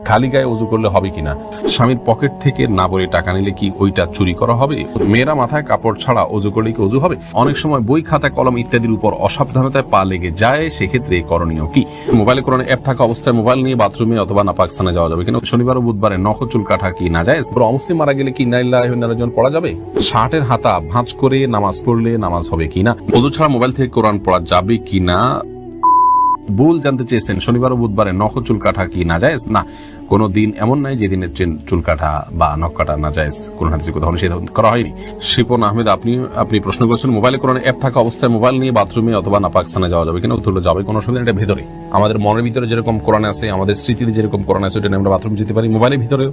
খালি গায়ে ওযু করলে হবে কিনা, স্বামীর পকেট থেকে না বলে টাকা নিলে কি ওইটা চুরি করা হবে, মেয়েরা মাথায় কাপড় ছাড়া ওযু করলে কি ওযু হবে, অনেক সময় বই খাতা কলম ইত্যাদির উপর অসাবধানতায় পা লেগে যায়, সেক্ষেত্রে করণীয় কি, মোবাইলে কোরআন অ্যাপ থাকা অবস্থায় মোবাইল নিয়ে বাথরুমে অথবা নাপাক স্থানে যাওয়া যাবে কিনা, শনিবার ও বুধবারে নখ চুল কাটা কি না যায়, অমুসলিম মারা গেলে কি ইন্না লিল্লাহি ওয়া ইন্না ইলাইহি রাজিউন পড়া যাবে, শার্টের হাতা ভাঁজ করে নামাজ পড়লে নামাজ হবে কিনা, ওযু ছাড়া মোবাইল থেকে কোরআন পড়া যাবে কিনা। ভুল জানতে চেয়েছেন শনিবার ও বুধবারে নখ চুল কাটা কি না যায় না, কোনো দিন এমন নাই যেদিনে চুল কাটা বা নখ কাটা না যায়, কোন হাদিসে কোথাও নিষেধ করা হয়নি। শিপন আহমেদ আপনি প্রশ্ন করেছেন মোবাইলে কোরআন অ্যাপ থাকা অবস্থায় মোবাইল নিয়ে বাথরুমে অথবা নাপাক স্থানে যাওয়া যাবে কিনা, উত্তর যাবে, কোনো অসুবিধা, এটা ভেতরে আমাদের মনের ভিতরে যেরকম কোরআন আছে, আমাদের স্মৃতিতে যেরকম কোরআন আছে, ওইটা আমরা বাথরুম যেতে পারি, মোবাইলের ভিতরে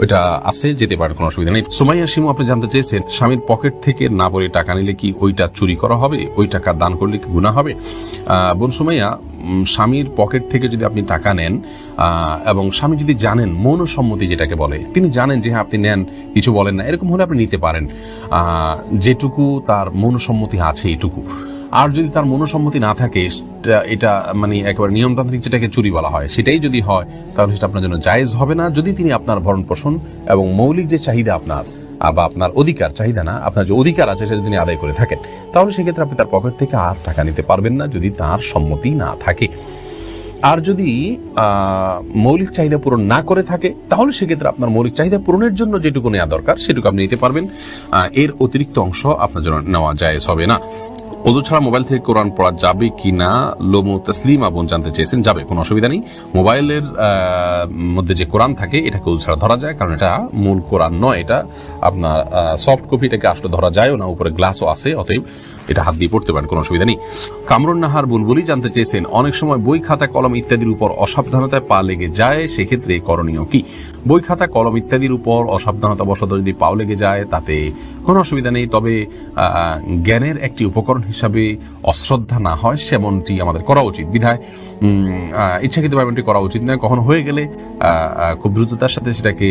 ওইটা আছে, যেতে পারে, কোনো অসুবিধা নেই। সুমাইয়া শিমু আপনি জানতে চেয়েছেন স্বামীর পকেট থেকে না বলে টাকা নিলে কি ওইটা চুরি করা হবে, ওই টাকা দান করলে কি গুনাহ হবে। বোন সুমাইয়া, স্বামীর পকেট থেকে যদি আপনি টাকা নেন এবং স্বামী যদি জানেন, মৌনসম্মতি যেটাকে বলে, তিনি জানেন যে হ্যাঁ আপনি নেন, কিছু বলেন না, এরকম হলে আপনি নিতে পারেন, যেটুকু তার মৌনসম্মতি আছে এটুকু। আর যদি তার মনোসম্মতি না থাকে, এটা মানে একেবারে নিয়মতান্ত্রিক যেটাকে চুরি বলা হয়, সেটাই যদি হয়, তাহলে সেটা আপনার জন্য জায়েজ হবে না, যদি তিনি আপনার ভরণ পোষণ এবং মৌলিক যে চাহিদা আপনার বা আপনার অধিকার, চাহিদা না, আপনার যে অধিকার আছে সেটা তিনি আদায় করে থাকেন, তাহলে সেক্ষেত্রে আপনি তার পকেট থেকে আর টাকা নিতে পারবেন না, যদি তার সম্মতি না থাকে। আর যদি মৌলিক চাহিদা পূরণ না করে থাকে, তাহলে সেক্ষেত্রে আপনার মৌলিক চাহিদা পূরণের জন্য যেটুকু নেওয়া দরকার সেটুকু আপনি নিতে পারবেন, এর অতিরিক্ত অংশ আপনার জন্য নেওয়া জায়েজ হবে না। ওযু ছাড়া মোবাইল থেকে কোরআন পড়া যাবে কিনা, লোমো তসলিমা বোন জানতে চেয়েছেন, যাবে, কোনো অসুবিধা নেই। মোবাইলের মধ্যে যে কোরআন থাকে এটাকে ওযু ছাড়া ধরা যায়, কারণ এটা মূল কোরআন নয়, এটা আপনার সফট কপি, এটাকে আসলে ধরা যায়ও না, উপরে গ্লাসও আছে, অতএব এটা হাত দিয়ে পড়তে পারেন, কোনো অসুবিধা নেই। কামরুন নাহার বুলবুলি জানতে চেয়েছেন অনেক সময় বই খাতা কলম ইত্যাদির উপর অসাবধানতায় পা লেগে যায়, সেক্ষেত্রে করণীয় কি, বই খাতা কলম ইত্যাদির উপর অসাবধানতা বশত যদি পাও লেগে যায় তাতে কোনো অসুবিধা নেই, তবে জ্ঞানের একটি উপকরণ হিসাবে অশ্রদ্ধা না হয় সেমনটি আমাদের করা উচিত, বিধায় ইচ্ছাকৃতভাবে এমনটি করা উচিত নয়, কখনো হয়ে গেলে খুব দ্রুততার সাথে সেটাকে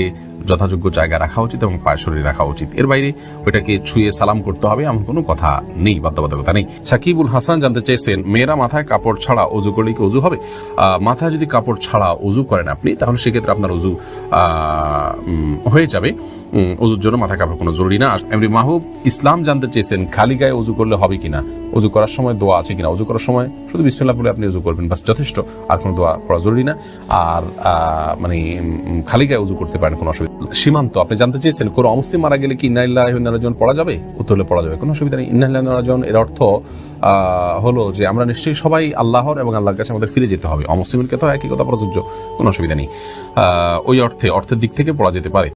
যথাযোগ্য জায়গায় রাখা উচিত এবং পায়ের শরীরে রাখা উচিত, এর বাইরে ওইটাকে ছুঁয়ে সালাম করতে হবে এমন কোনো কথা নেই, বাধ্যবাধকতা নেই। সাকিবুল হাসান জানতে চেয়েছেন মেয়েরা মাথায় কাপড় ছাড়া ওযু করলে কি ওযু হবে, মাথায় যদি কাপড় ছাড়া ওযু করেন আপনি, তাহলে সেক্ষেত্রে আপনার ওযু হয়ে যাবে, ওযুর জন্য মাথায় কাপড় কোনো জরুরি না। এমনি মাহবুব ইসলাম জানতে চেয়েছেন খালি গায়ে ওযু করলে হবে কিনা, ওযু করার সময় দোয়া আছে কিনা, ওযু করার সময় শুধু বিসমিল্লাহ বলে আপনি ওযু করবেন, বাস যথেষ্ট, আর কোনো দোয়া পড়া জরুরি না। আর মানে খালি গায়ে ওযু করতে পারেন, কোনো অসুবিধা। সীমান্ত আপনি জানতে চেয়েছেন কোনো অমুসলিম মারা গেলে কি ইন্না লিল্লাহি ওয়া ইন্না ইলাইহি রাজিউন পড়া যাবে, উত্তর পড়া যাবে, কোনো অসুবিধা নেই। ইন্না লিল্লাহি ওয়া ইন্না ইলাইহি রাজিউন এর অর্থ হলো যে আমরা নিশ্চয়ই সবাই আল্লাহর এবং আল্লাহর কাছে আমাদের ফিরে যেতে হবে, অমুসলিমের ক্ষেত্রেও একই কথা প্রযোজ্য, কোনো অসুবিধা নেই, ওই অর্থের দিক থেকে পড়া যেতে পারে।